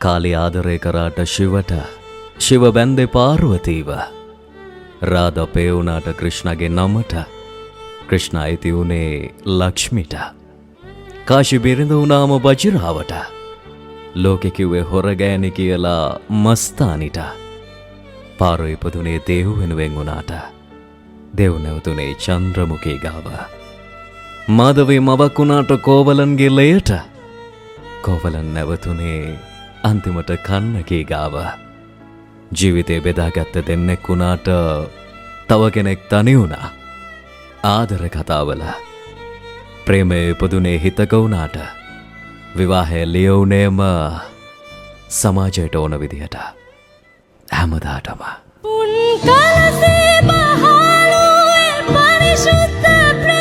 කාලි ආදරය කරාට ශිවට ශිව බැන්දේ පාර්වතීව රාධ පේවුනාට කෘෂ්ණගේ නමට කෘෂ්ණ අයිති වුණේ ලක්ෂ්මිට කාශි බිරිඳ වුණාම බජිරාවට ලෝකෙ කිව්වේ හොරගෑනි කියලා මස්තානිට පාරෝ ඉපදුනේ දේව් වෙනුවෙන් වුණාට දේව් නැවතුනේ චන්ද්‍රමුඛී ගාව මාධවී මවක් වුණාට කෝවලන්ගේ ලයට කෝවලන් නැවතුනේ අන්තිමට කන්නකී ගාව ජීවිතේ බෙදාගත්ත දෙන්නෙක් වුණාට තව කෙනෙක් තනි වුණා ආදර කතාවල ප්‍රේමය ඉපදුනේ හිතක වුණාට විවාහය ලියවුනේම සමාජයට ඕන විදිහට හැමදාටම උන් කලසේ බහලුවේ පරිශුද්ධ